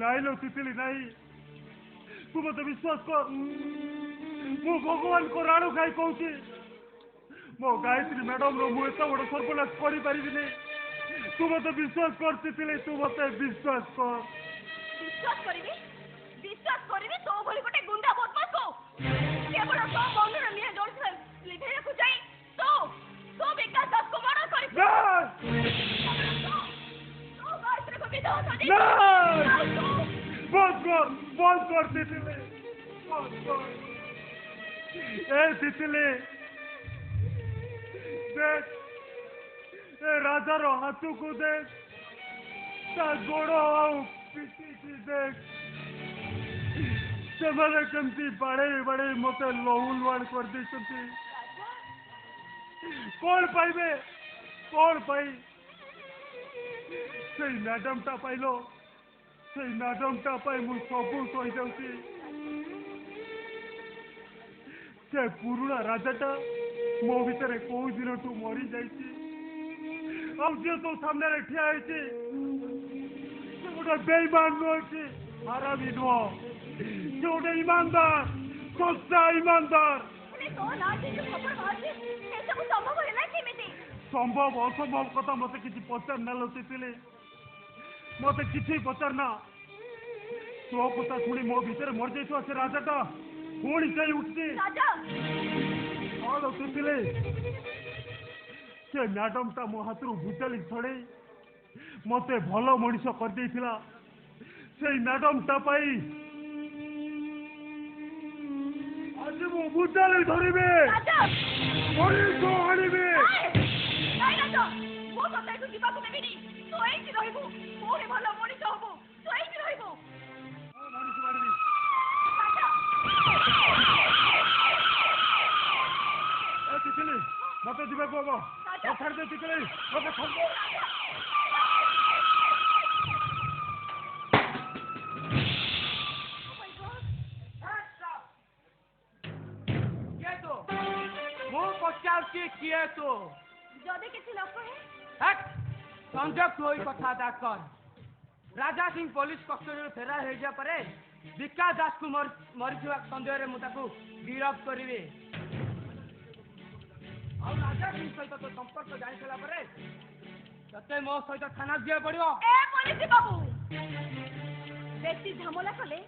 ନାଇଁ ଲୋ ତିତିଲି ନାଇଁ ତୁ ମତେ ବିଶ୍ୱାସ କର ମୁଁ ଭଗବାନଙ୍କ ରାଣୁ ଖାଇ କହୁଛି ମୋ ଗାୟତ୍ରୀ ମ୍ୟାଡମ ର ମୁଁ ଏତେ ବଡ ସର୍ବନାଶ କରିପାରିବିନି ତୁ ମତେ ବିଶ୍ୱାସ କର ତିତିଲି ତୁ ମତେ ବିଶ୍ୱାସ କର ବିଶ୍ୱାସ କରିବି ତୋ ଭଳି ଗୋଟେ ଗୁଣ୍ଡା ବଦମାସକୁ କେବଳ ତୋ ମନର ନିଆଁ ଜଳୁଥିବା ଲିଭେଇବାକୁ ଯାଇ ତୁ ବିକାଶ ଦାସକୁ ମର୍ଡର କରିଛୁ ତୋ ଗାୟତ୍ରୀକୁ ବିଧବା କରି ବନ୍ଦ କର ତିତିଲି ବନ୍ଦ କର ଏ ତିତିଲି देख राजार हाथ को देख गोड़ पिटी की देख से कमती बाड़े बाड़े मत लहुल वाड़ कर दे कौन पाइबे कौन पाई से मैडम टा पाइल से मैडम टा पाई मु सबू सही जाऊँगी से पुराना राजाटा मो भीतर कौ दिन तू मरी जाइए तो सामने ठिया गोटे बेईमान नुह कि हरामी नुह गोटे ईमानदार सच्चा ईमानदार संभव असंभव कथा मत कि पचार ना लुचिले मत कि पचारना तो कथा शुणी मो भीतर मर जा से राजाटा पुणी से उठी लुचिले से मैडम टा मो हाथ भुचाली छड़े मत भल मनीष कर से मैडम टा पाई आज मो भुचाली धरबे मनीष आनबे मत जीवा को छाड़ दे तितली मत छाड़ दे किए तो जदि किसी लोक है हट संजय कोई कथा दास कर राजा सिंह पुलिस कस्टडी फेरार हो जा परे विकास दास को मरी सन्देह रे मुझे गिरफ्त करी और राजा सिंह सहित तो संपर्क जानी सारा परे तते मो सहित थाना दिया पड़ियो ए पुलिस बाबू बेसी झमला कले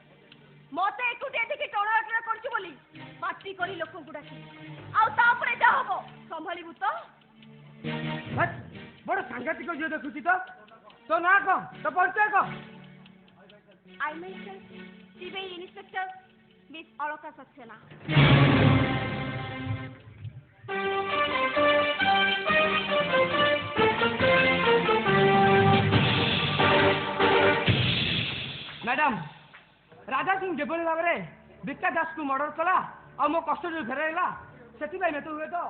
मते एकुटे देखि टोणाटरा करछु बोली पार्टी करी लोकन को डाकी आउ तापरे जा हबो संभालिबु तो हट बड़ सांगतिक जे देखुची तो ना को तो परिचय को आई मेंशन CBI inspector miss Alka Saxena madam Raja Singh जेभली भाव में विकास दास को मर्डर कला और मो कस्टडी फेरैला से मत हुए तो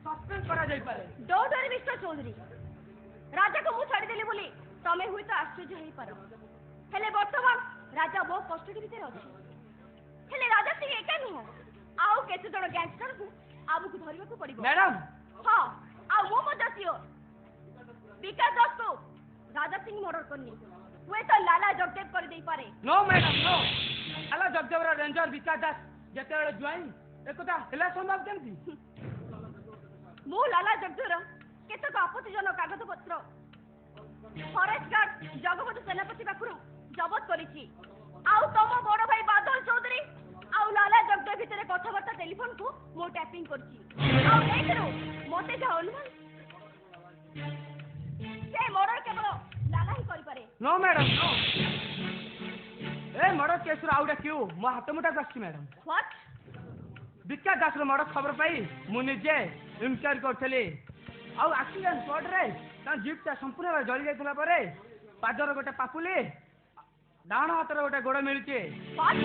सस्पेंड करा जाई पारे डोंट वरी मिस्टर चौधरी राजा को मु छाड़ी देली बोली तमे हुई तो आश्चर्य होई पारो हेले वर्तमान राजा वो कस्टडी भीतर अछि हेले राजा सिंह एका नुह आउ केते जण गैंगस्टर को आबु को धरिबा को पड़िबो मैडम हां आ मो मजा सियो विकास दास को राजा सिंह मर्डर करनी वे तो लाला जगदेव कर दे पारे नो मैडम नो लाला जगदेव रा रेंजर विकास दास जते बेले ज्वाइन एकता हेला संभव केमती मु लाला जगदेव केते को आपत्तिजनक कागज पत्र फॉरेस्ट गार्ड जगबंधु सेनापति पाखरु जबत करिछि आउ तम बड़ भाई बादल चौधरी आउ लाला जगदेव भितरे कथाबार्ता टेलीफोन को मो टैपिंग करछि आउ देखरो मोते जा अनुमान से मर्डर केवल लाला ही करि पारे नो मैडम नो ए मर्डर केस रो आउडा क्यों मो हाथ मुठा बसछि मैडम व्हाट विकास दास रो मर्डर खबर पाई मु निजे इंक्वायरी करथले आउ एक्सीडेंट स्पॉट रे ता जीप ता संपूर्ण जली जायतला परे पादर गोटे पापुली डाण हातर गोटे गोड़ मिलचे व्हाट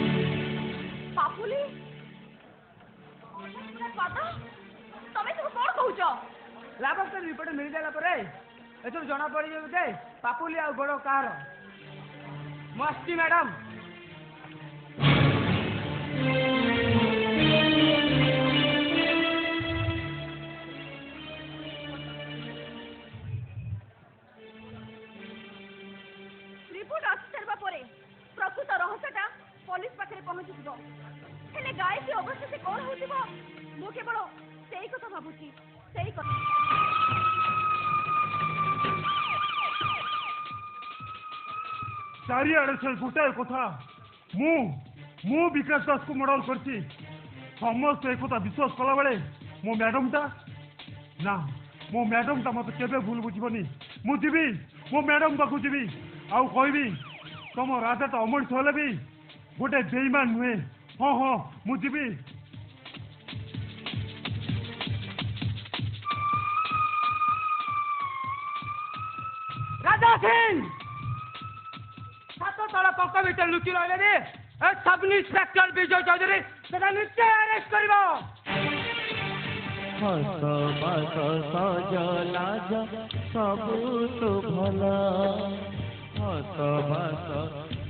पापुली पादा तमे सब कोन कहउछो लैबोरेटरी रिपोर्ट मिल जाला परे एथुर जना पड़ी जे पापुली आ गोड़ कार मस्ती मैडम रिपोर्ट आसी सरबा ପରେ ପ୍ରକୃତ ରହସ୍ୟଟା ପୋଲିସ ପାଖରେ ପହଞ୍ଚିଯିବ। ହେଲେ ଗାୟତ୍ରୀ ଅବଶ୍ୟ ସେ କଣ ହଉଥିବ ମୁଁ କେବଳ ସେଇ କଥା ଭାବୁଛି, ସେଇ କଥା। ଚାରିଆଡ଼େ ସେ ଗୋଟାଏ କଥା, ମୁଁ ବିକାଶ ଦାସକୁ ମର୍ଡର କରିଛି। ସମସ୍ତେ ଏକଥା ବିଶ୍ୱାସ କଲାବେଳେ ମୋ ମ୍ୟାଡମଟା ନା, ମୋ ମ୍ୟାଡମଟା ମତେ କେବେ ଭୁଲ ବୁଝିବନି। ମୁଁ ଯିବି, ମୋ ମ୍ୟାଡମ ପାଖକୁ ଯିବି, ଆଉ କହିବି ତମ ରାଜାଟା ଅମଣିଷ ହେଲେ ବି ଗୋଟେ ବେଇମାନ ନୁହେଁ। ହଁ ମୁଁ ଯିବି। राजा सिंह सात तल पंख भर लुचि रही सब इन्स्पेक्टर विजय चौधरी निश्चय अरेस्ट कर सजलाज सबु तो भला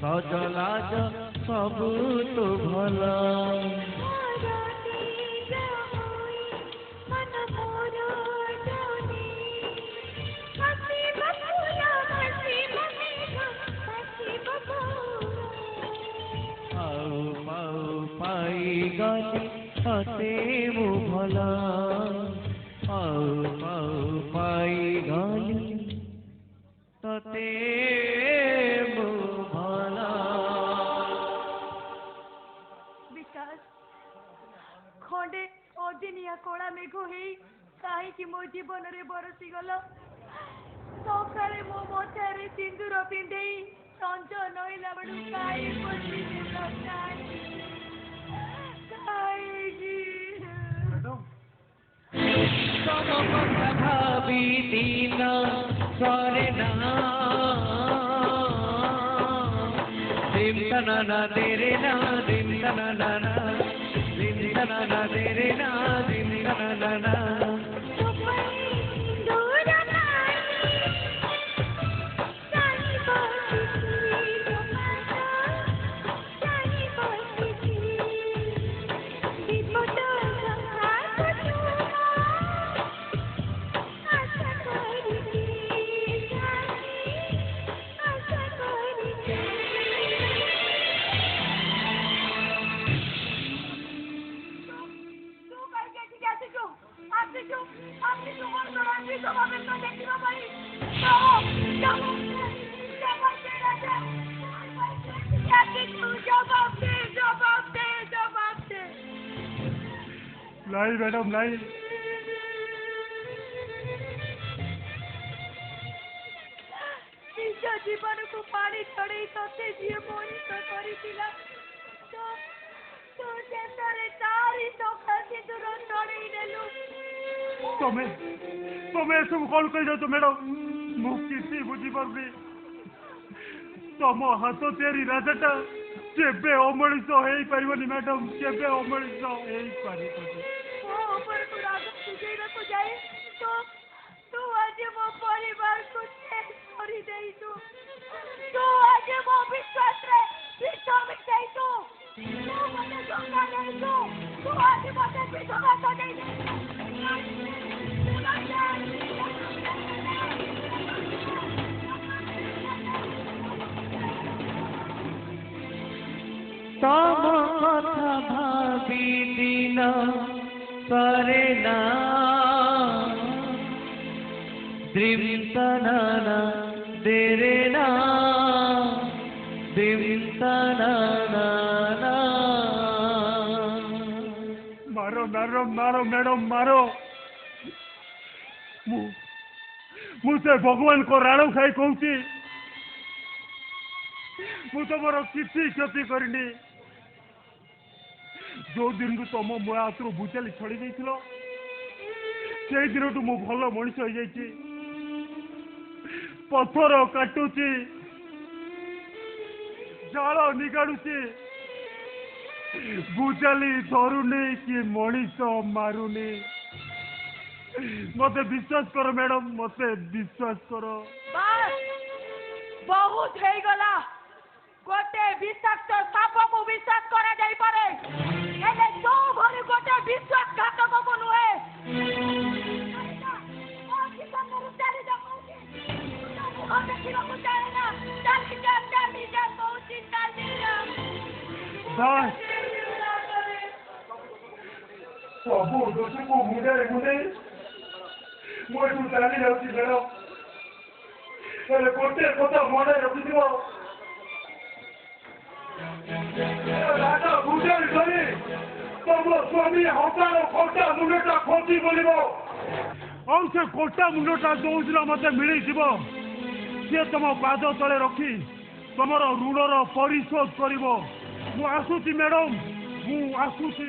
सजलाज सबु तो भला पाई गली तते मु भला पाई गली तते मु भला। विकास खंडे अदिनिया कला मेघ हे कहीं मो जीवन रे बरसी गल सकाळे मो मथारे सिंदूर पिंधे संज नईला बड़ू काई बसी भाभी दीना सरे ना दिम तना तेरे ना दिम तना तेरे ना दिम तना नहीं मैडम नहीं, निज जीवन को पानी चढ़े ते जी मनीष करथिला तो देशरे तारी सखा सिंदूर चढ़े नेलु तमे सब कॉल कर जाओ मैडम। मु किसी बुझी पारबी तम हाथ तेरी राजाटा केबे अमଣିଷ ହେଇ ପାରିବନି मैडम, केबे अमଣିଷ ହେଇ ପାରିବନି। ऊपर को राग सुजेरा को जाए तो तू आज मो परिवार को शेष करी देई तू आज मो विश्वास रे विश्व मिटाई तू मने धोखा नहीं तू आज मते विश्वास को दे दे। तम कथा भावी दिन सरे ना द्रिमतना देरे ना द्रिमतना मारो मारो मारो मैडम मारो। मुझे भगवान को राणो खाई कहूची मु तुम किसी क्षति करनी। जो दिन तुम मो हाथ भूचाली छड़ी देल से दिन टू मु भल मनीष हो जाइए। पत्थर काटुची जाल निगाड़ुची भूचाली धरुनी कि मनीष मारुनी। मते विश्वास करो मैडम, मते विश्वास करो। बहुत हो गला गोटे विषाक्त साप को विश्वास करा जाई पारे हेले तो भरी गोटे विश्वासघातक को नुहे। चली जा ସବୁ ଦୋଷକୁ ମୁଣ୍ଡରେ ମୁଣ୍ଡେଇ ମୁଁ ଏଠୁ ଚାଲି ଯାଉଛି ମ୍ୟାଡ଼ାମ। ହେଲେ ଗୋଟେ କଥା ମନେ ରଖିଥିବ, ରାଜା ଭୁଜେଲ ଧରି ତମ ସ୍ୱାମୀ ହତାର ଖଟା ମୁଣ୍ଡଟା ଖୋଜି ବୋଲିବ। ଆଉ ସେ ଖଟା ମୁଣ୍ଡଟା ଯୋଉଦିନ ମତେ ମିଳିଯିବ, ସିଏ ତମ ପାଦ ତଳେ ରଖି ତମର ଋଣର ପରିଶୋଧ କରିବ। ମୁଁ ଆସୁଛି ମ୍ୟାଡ଼ାମ, ମୁଁ ଆସୁଛି।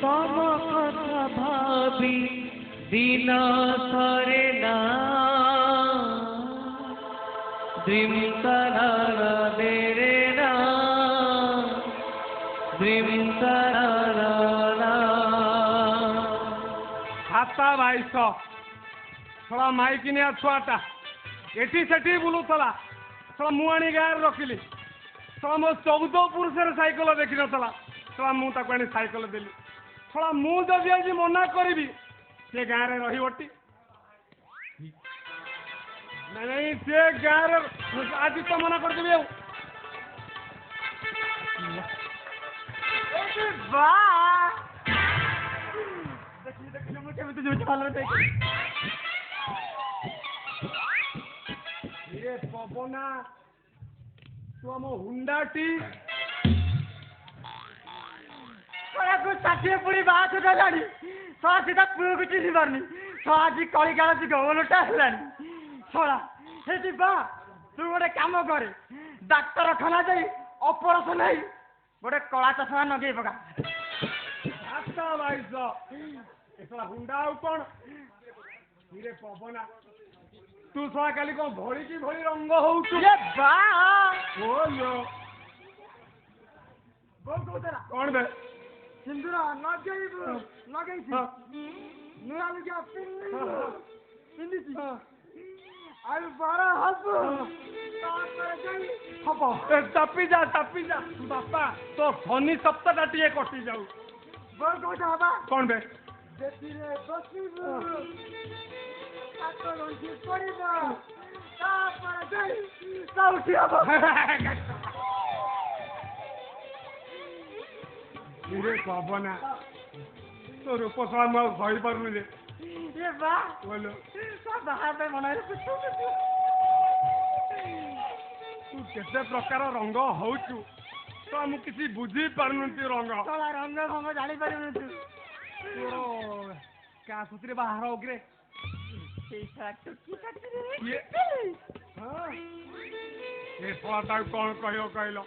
তম কথা ভাবি দিন সরে না দ্রিমতারা দেরে না দ্রিমতারা ହାତା ଭାଇସ ଶଳା ମାଇକିନିଆ ଛୁଆଟା ଏଠି ସେଠି ବୁଲୁଥିଲା। ଶଳା ମୁଁ ଆଣି ଗାଁରେ ରଖିଲି। ଶଳା ମୋ 14 ପୁରୁଷରେ ସାଇକେଲ ଦେଖିନଥିଲା। ଶଳା ମୁଁ ତାକୁ ଆଣି ସାଇକେଲ ଦେଲି। ଶଳା ମୁଁ ଯଦି ଆଜି ମନା କରିବି ସେ ଗାଁରେ ରହିବଟି? ନାଇଁ ସେ ଗାଁରେ ଆଜି ତ ମନା କରିଦେବି। ଆଉ ଦେଖିଲି ମୁଁ କେମିତି ଯାଉଛି ଭଲ ଏ ପବନା ତୁ ଆମ ହୁଣ୍ଡାଟି ଷାଠିଏ ପୁଣି ବାହାଘର ହେଲାଣି। ଶଳା ସିଧା ପୁଅକୁ ଚିହ୍ନି ପାରୁନି। ଶଳା ଆଜି କଳିକାଳ ଗହଲଟା ହେଲାଣି। ଶଳା ସେଠି ବା ତୁ ଗୋଟେ କାମ କରେ, ଡାକ୍ତରଖାନା ଯାଇ ଅପରେସନ ହେଇ ଗୋଟେ କଳା ଚଷମା ନଗେଇ ପକା। ଆଚ୍ଛା ଭାଇସ ଏସଲା ହୁଣ୍ଡା ଆଉ କଣ? ଇରେ ପବନା ତୁ ଶଳା କାଲି କଣ ଭଳିକି ଭଳି ରଙ୍ଗ ହଉଛୁ? କଣ ବେ? ସିନ୍ଦୁର ଲଗେଇବୁ ଲଗେଇଛି, ନୂଆ ଲୁଗା ପିନ୍ଧିଛି, ଆଉ ବଡ ହବ ହବ। ଚାପି ଯା ବାପା, ତୋ ଶନି ସପ୍ତାହଟା ଟିକେ କଟି ଯାଉ। କଣ ବେ? ସେଥିରେ ବସିବୁ, ପଡିବ, ତାପରେ ଯାଇ ଉଠି ହବ। ଇରେ ପବନା ତୋ ରୂପ ଶଳା ମୁଁ ଆଉ ସହିପାରୁନି ରେ। ତୁ କେତେ ପ୍ରକାର ରଙ୍ଗ ହଉଛୁ ତ ମୁଁ କିଛି ବୁଝି ପାରୁନୁ। ରଙ୍ଗ ରଙ୍ଗ ଜାଣିପାରିବୁନି ତୁ। ତୋର କାହା ସୁତିରେ ବାହାର ଓଗ୍ରେ ଏ ଫଳା ତାକୁ କଣ କହିବ କହିଲ?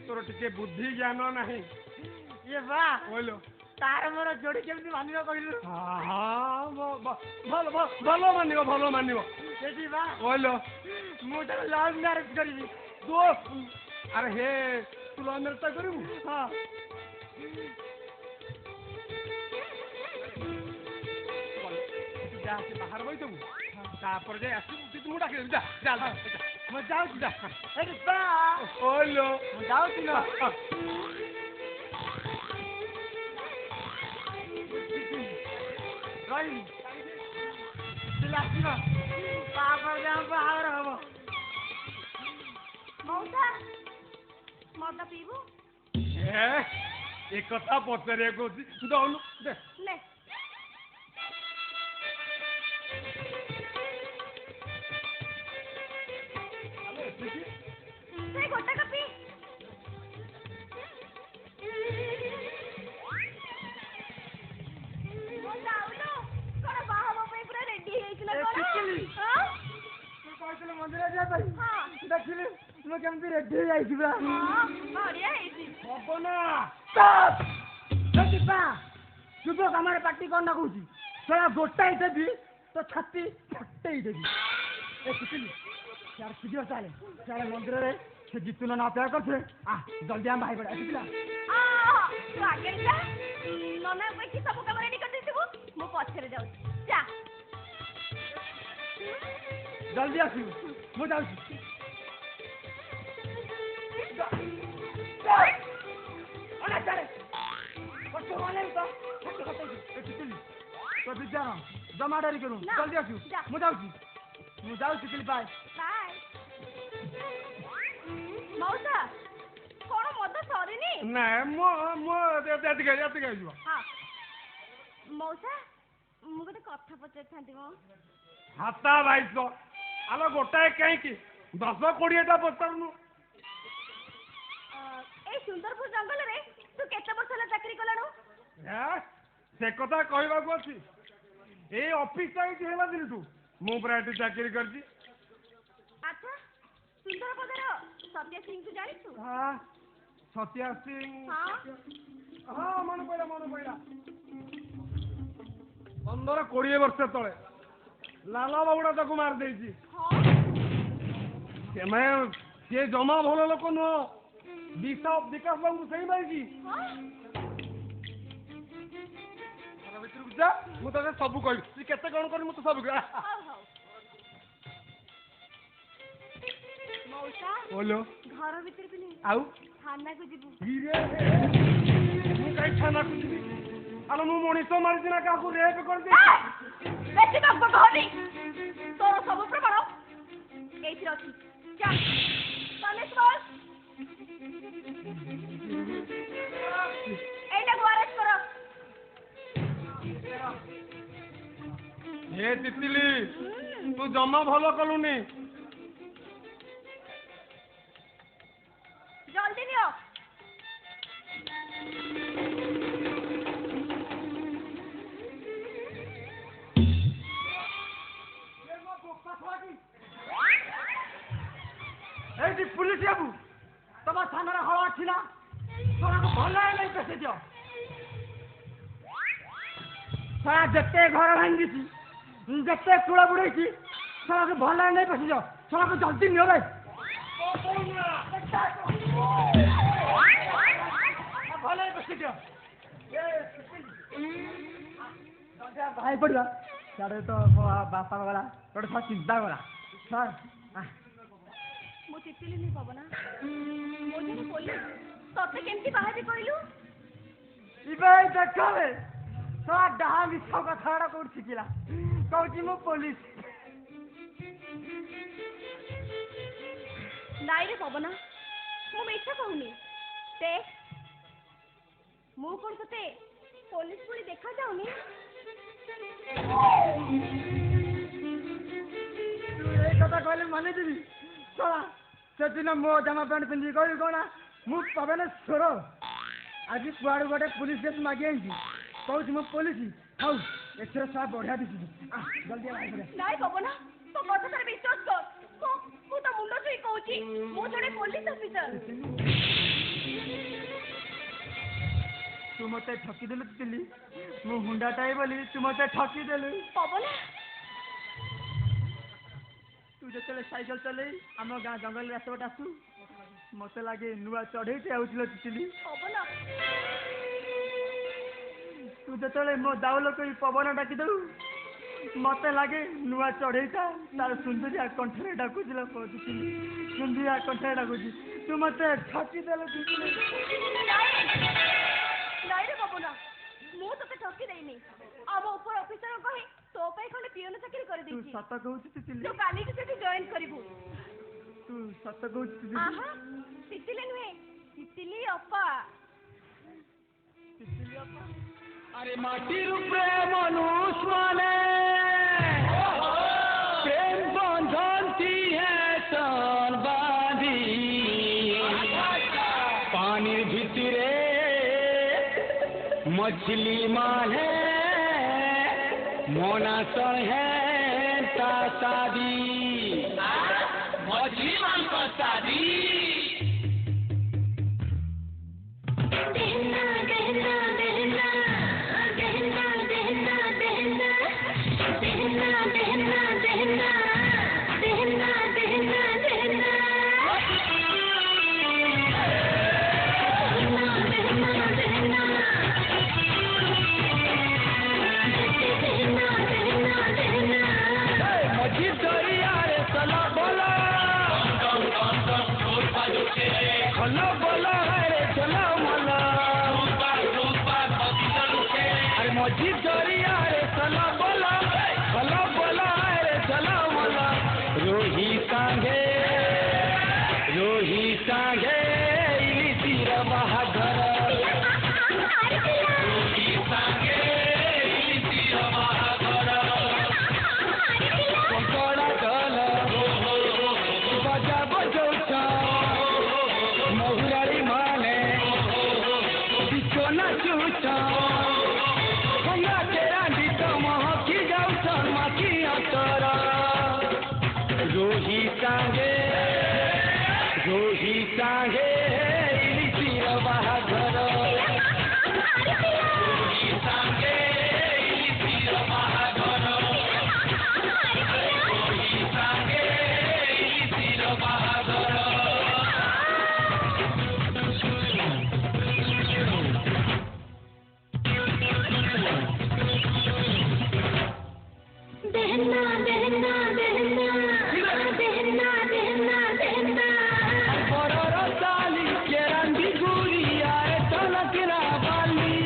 ତୋର ଟିକେ ବୁଦ୍ଧି ଜ୍ଞାନ ନାହିଁ। କହିଲ ତାର ମୋର ଯୋଡି କେମିତି ମାନିବ କହିଲୁ? ଭଲ ମାନିବ। କହିଲ ମୁଁ ତାକୁ ଲଭ୍ ମ୍ୟାରେଜ କରିବି। ଆରେ ହେ ତୁ ଲଭ୍ ମ୍ୟାରେଜ କରିବୁ? ଯା ସେ ବାହାର ବଇଥିବୁ, ତାପରେ ଯାଇ ଆସିବୁ। ମୁଁ ଡାକିଦେବି। ଯା ମୁଁ ଯାଉଛି। ମୁଁ ଯାଉଛି। ରହିବି ଆସିବ, ତାପରେ ବାହାର ହବ। ମଉସା ମଦ ପିଇବୁ? ଏ କଥା ପଚାରିବାକୁ ଅଛି। ଦଉନୁ ଦେ। ନେ ସେ ଗୋଟେ କପି। କଣ ବାହା ହବା ପାଇଁ ପୁରା ରେଡି ହେଇଯାଇଥିଲା? କହିଥିଲେ ମନ୍ଦିର ଯିବା ପାଇଁ, ଦେଖିଲି ମୁଁ କେମିତି ରେଡି ହେଇଯାଇଛି। ବଢିଆ ହେଇଛି। ଶୁଭ କାମରେ ପାଟି କଣ ନା କହୁଛି? ସେଟା ଗୋଟାଇ ଦେବି ତ ଛାତି ଫଟେଇ ଦେବି। ଶୀଘ୍ର ଚାଲେ ମନ୍ଦିରରେ ସେ ଜିତୁ ନନା ଅପେକ୍ଷା କରୁଥିଲେ। ଜଲ୍ଦି ଆମେ ଭାଇ ପଡା ଆସିଥିଲା। ତୁ ଆଗରେ ଯା, ନନା କହିକି ସବୁ କାମ ରେଡି କରିଦେଇଥିବୁ, ମୁଁ ପଛରେ ଯାଉଛି। ଯା ଜଲ୍ଦି ଆସିବୁ, ମୁଁ ଯାଉଛି। ଜମା ଡରି କରୁ, ଜଲ୍ଦି ଆସିବୁ। ମୁଁ ଯାଉଛି। ବାଏ। मौसा कौन मद सरीनी ना मो एतिक आइब हाँ मौसा मु गोटे कथा पचारि थांती मो हाता 2200 आलो गोटाए कहीं 10-20टा पचारुनु ए सुंदरपुर जंगल रे तू केते वर्ष होला चाकरी कलाणु से कथा कहबाक अछि ए ऑफिस आइट हेला दिनटू मु प्राइवेट चाकरी करछि अच्छा सुंदरपदर सत्य सिंह को जानी तू हां सत्या सिंह हाँ हां मन पड़ा 15-20 वर्ष तले लाला बाबुड़ा ताको मार देछि हाँ से जमा भल लोक नुह विकास बाबू सही मारिछि हाँ जा मु तते सब कहबी तू केते कौन कर मु तो सब कह हौ हौ मौसा बोलो घर भीतर भी नहीं आउ थाना को जीवु हीरे मु काई थाना को जीवी आलो मु मनिष मारिछि ना काकू रेप कर दे बेटी बाप कहनी तोर सब प्रमाण एथि अछि जा कॉलेज एटा ग्वारेज करो हे तितली तू जमा भल कलुनी जल्दी दियो ଏଇଠି ପୁଲିସ ବାବୁ ତମ ଥାନାରେ ହଳ ଅଛି ନା ତମକୁ ଭଲ ନାହିଁ ପେଶି ଦିଅ ସାରା ଯେତେ ଘର ଭାଙ୍ଗିଛି ଯେତେ କୂଳ ବୁଡେଇଛି ସାରାକୁ ଭଲ ନାହିଁ ପେଶି ଦିଅ ସାରାକୁ ଜଲ୍ଦି ନିଅ ରେ ଭଲ ପେଶି ଦିଅ ଭାଇ ପଡିବା ସିଆଡେ ତ ବାପା ଗଲା ଗୋଟେ ସବ ଚିନ୍ତା ଗଲା ସାର୍ मु तितली नहीं पवना मो जने पुलिस तते केमती बाहरी कहलु इबे देखले सारा डहा मिछ कथाड़ा कोड छिकिला कहूची मो पुलिस नाई रे पवना मु मिछा कहूनी ते मु कोन तते पुलिस पुली देखा जाउनी तू ए कथा कहले माने दिबी चला सेदिन मो जमा पैंट पिंधि गई कौना मु पवन छोर आज कुआड़ गोटे पुलिस केस मागी आईची कहूची मो पुलिस हौ एथर सा बढ़िया दिसि जल्दी आ नाई पवना तो कथा तर विश्वास कर मु तो मुंडो छुई कहूची मु जने पुलिस ऑफिसर तू मते ठकी देलु तिली मु हुंडा टाई बोली तू मते ठकी देलु पवना तू जेतले साइकेल चले आम गाँ जंगल रास्ता आसू मते लगे नुआ चढ़ेटे आउथिल तिली पवना तू जेतले मो दाउल कई पवन डाकी दउ मते लगे नुआ चढ़ेटा तार सुंदरिया कंठरे डाकुजिला कहतिली सुंदरिया कंठरे डाकुजी तू मते ठकी देलु तिली नाई रे पवना मु तते ठकी देइनी अब ऊपर ऑफिसर कहि तो पे खंडे पियोन चाकरी कर तू देछि सत कहूची तिली तू काली के सेठी जॉइन करिवु तू सत कहूची तिली आहा तितली नुहे तितली अपा तिली अपा अरे माटी रूपे मनुष्य माने प्रेम बंधनती है सन बांधी पानी भितरे मछली माने मोना सर है ता शादी मछली मान का शादी दहना दहना दहना दहना दहना दहना दहना दहना दहना दहना दहना दहना मछली दरिया रे चला बोला चलो बोला रे चला मला अरे मछली दरिया रे चला बोला रे चला मला दहना दहना दहना दहना दहना दहना बड़र साली के रंगी गुड़िया तलकरा बाली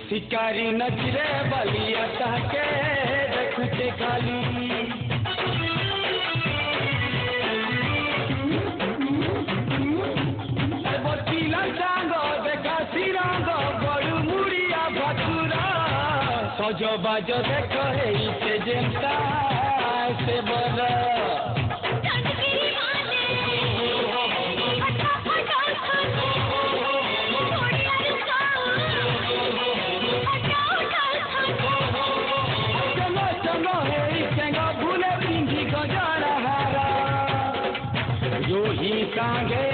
शिकारी नजरे बलिया ताके देखते खाली बतिला सांग देखा सिरंग बड़ू मुड़िया भटुरा सज बाज देख से जेमता से बड़ा चंदगिरी वाले फटा फटा खाने थोड़ी रुका फटा फटा खाने चलो चलो हे चंगा भूले पिंडी गजरा हारा जो ही सांगे